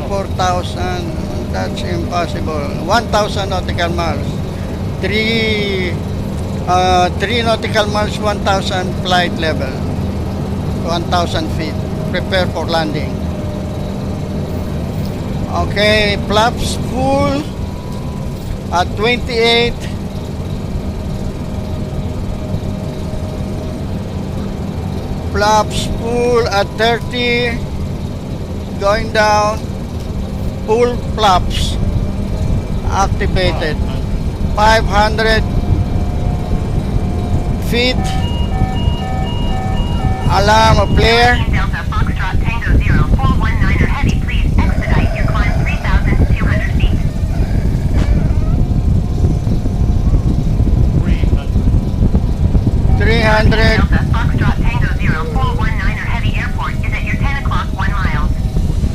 4,000. That's impossible. 1,000 nautical miles. 3 nautical miles, 1,000 flight level. 1,000 feet. Prepare for landing. Okay, flaps full at 28. Flaps full at 30. Going down. Full flaps activated. 500 feet. Alarm flare. Delta Foxtrot Tango 0419er heavy, please expedite your climb 3,200 feet. 300.